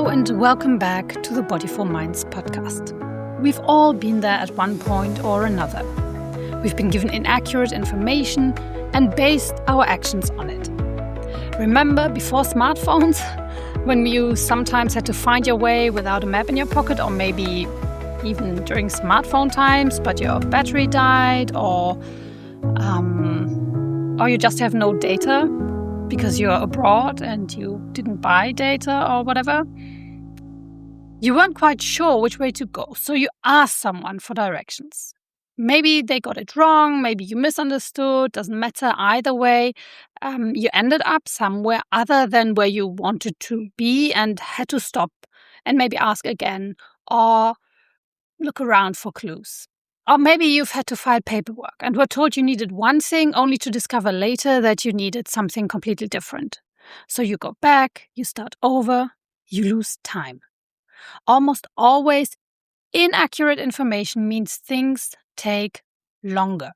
Hello and welcome back to the Body for Minds podcast. We've all been there at one point or another. We've been given inaccurate information and based our actions on it. Remember before smartphones, when you sometimes had to find your way without a map in your pocket, or maybe even during smartphone times, but your battery died, or you just have no data because you're abroad and you didn't buy data or whatever. You weren't quite sure which way to go, so you asked someone for directions. Maybe they got it wrong, maybe you misunderstood, doesn't matter either way. You ended up somewhere other than where you wanted to be and had to stop and maybe ask again or look around for clues. Or maybe you've had to file paperwork and were told you needed one thing only to discover later that you needed something completely different. So you go back, you start over, you lose time. Almost always, inaccurate information means things take longer.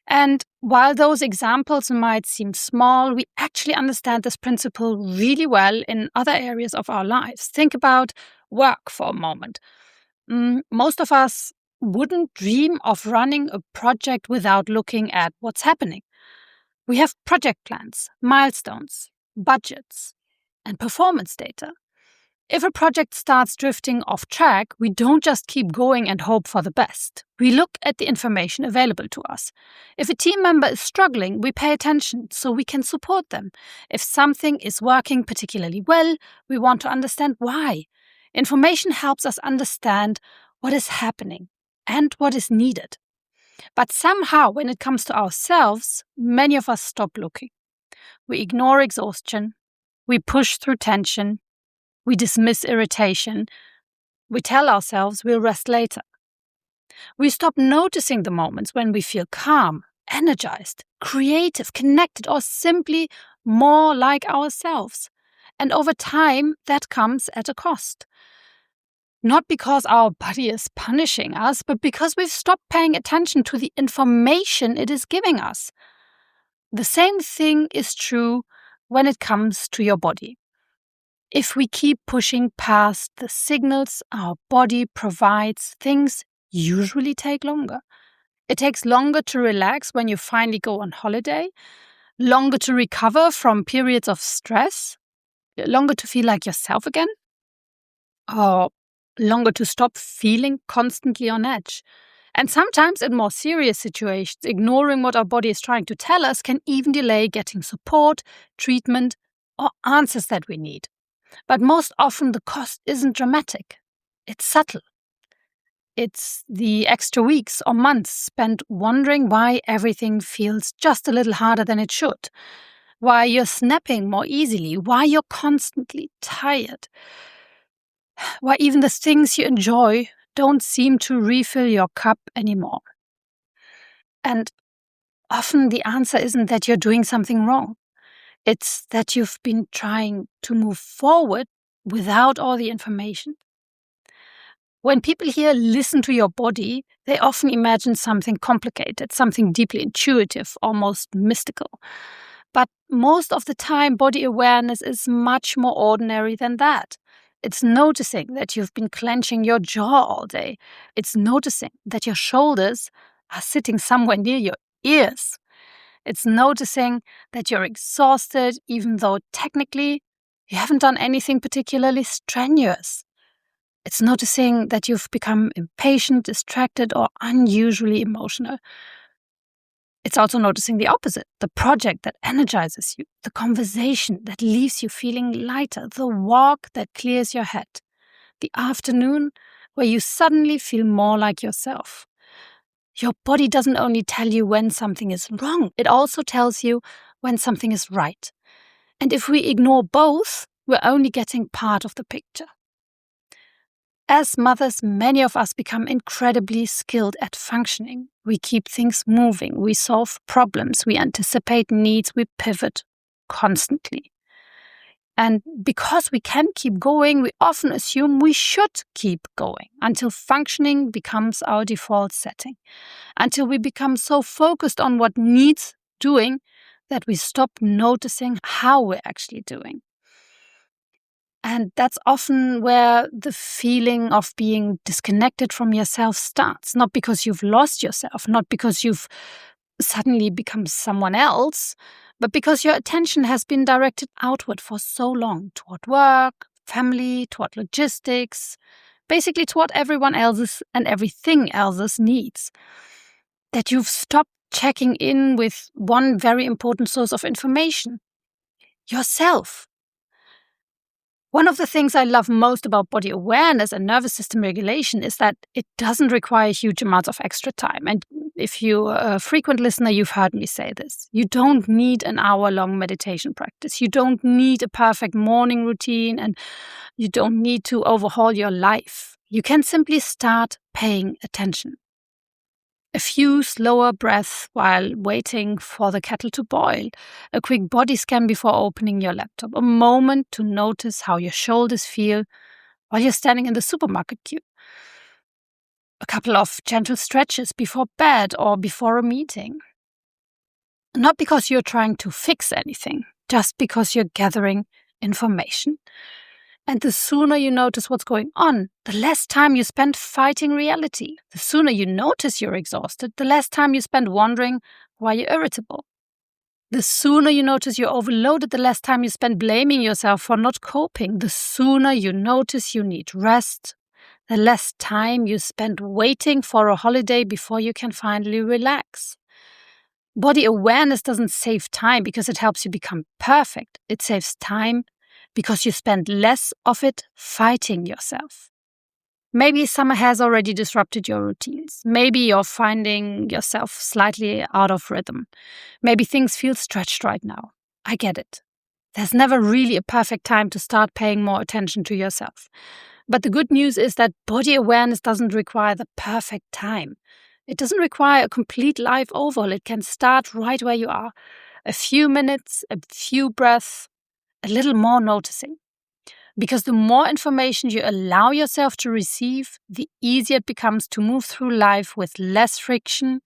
And while those examples might seem small, we actually understand this principle really well in other areas of our lives. Think about work for a moment. Most of us wouldn't dream of running a project without looking at what's happening. We have project plans, milestones, budgets, and performance data. If a project starts drifting off track, we don't just keep going and hope for the best. We look at the information available to us. If a team member is struggling, we pay attention so we can support them. If something is working particularly well, we want to understand why. Information helps us understand what is happening and what is needed. But somehow, when it comes to ourselves, many of us stop looking. We ignore exhaustion. We push through tension. We dismiss irritation. We tell ourselves we'll rest later. We stop noticing the moments when we feel calm, energized, creative, connected, or simply more like ourselves. And over time, that comes at a cost. Not because our body is punishing us, but because we've stopped paying attention to the information it is giving us. The same thing is true when it comes to your body. If we keep pushing past the signals our body provides, things usually take longer. It takes longer to relax when you finally go on holiday, longer to recover from periods of stress, longer to feel like yourself again, or longer to stop feeling constantly on edge. And sometimes in more serious situations, ignoring what our body is trying to tell us can even delay getting support, treatment, or answers that we need. But most often the cost isn't dramatic. It's subtle. It's the extra weeks or months spent wondering why everything feels just a little harder than it should, why you're snapping more easily, why you're constantly tired, why even the things you enjoy don't seem to refill your cup anymore. And often the answer isn't that you're doing something wrong. It's that you've been trying to move forward without all the information. When people here listen to your body, they often imagine something complicated, something deeply intuitive, almost mystical. But most of the time, body awareness is much more ordinary than that. It's noticing that you've been clenching your jaw all day. It's noticing that your shoulders are sitting somewhere near your ears. It's noticing that you're exhausted, even though technically you haven't done anything particularly strenuous. It's noticing that you've become impatient, distracted, or unusually emotional. It's also noticing the opposite, the project that energizes you, the conversation that leaves you feeling lighter, the walk that clears your head, the afternoon where you suddenly feel more like yourself. Your body doesn't only tell you when something is wrong, it also tells you when something is right. And if we ignore both, we're only getting part of the picture. As mothers, many of us become incredibly skilled at functioning. We keep things moving, we solve problems, we anticipate needs, we pivot constantly. And because we can keep going, we often assume we should keep going until functioning becomes our default setting, until we become so focused on what needs doing that we stop noticing how we're actually doing. And that's often where the feeling of being disconnected from yourself starts. Not because you've lost yourself, not because you've suddenly become someone else, but because your attention has been directed outward for so long, toward work, family, toward logistics, basically toward everyone else's and everything else's needs, that you've stopped checking in with one very important source of information: yourself. One of the things I love most about body awareness and nervous system regulation is that it doesn't require huge amounts of extra time. And if you're a frequent listener, you've heard me say this. You don't need an hour-long meditation practice. You don't need a perfect morning routine, and you don't need to overhaul your life. You can simply start paying attention. A few slower breaths while waiting for the kettle to boil, a quick body scan before opening your laptop, a moment to notice how your shoulders feel while you're standing in the supermarket queue, a couple of gentle stretches before bed or before a meeting. Not because you're trying to fix anything, just because you're gathering information. And the sooner you notice what's going on, the less time you spend fighting reality. The sooner you notice you're exhausted, the less time you spend wondering why you're irritable. The sooner you notice you're overloaded, the less time you spend blaming yourself for not coping. The sooner you notice you need rest, the less time you spend waiting for a holiday before you can finally relax. Body awareness doesn't save time because it helps you become perfect. It saves time because you spend less of it fighting yourself. Maybe summer has already disrupted your routines. Maybe you're finding yourself slightly out of rhythm. Maybe things feel stretched right now. I get it. There's never really a perfect time to start paying more attention to yourself. But the good news is that body awareness doesn't require the perfect time. It doesn't require a complete life overhaul. It can start right where you are. A few minutes, a few breaths, a little more noticing. Because the more information you allow yourself to receive, the easier it becomes to move through life with less friction,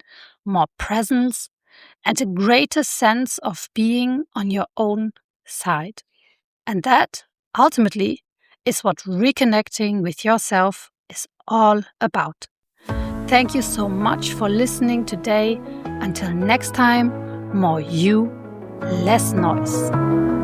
more presence, and a greater sense of being on your own side. And that, ultimately, is what reconnecting with yourself is all about. Thank you so much for listening today. Until next time, more you, less noise.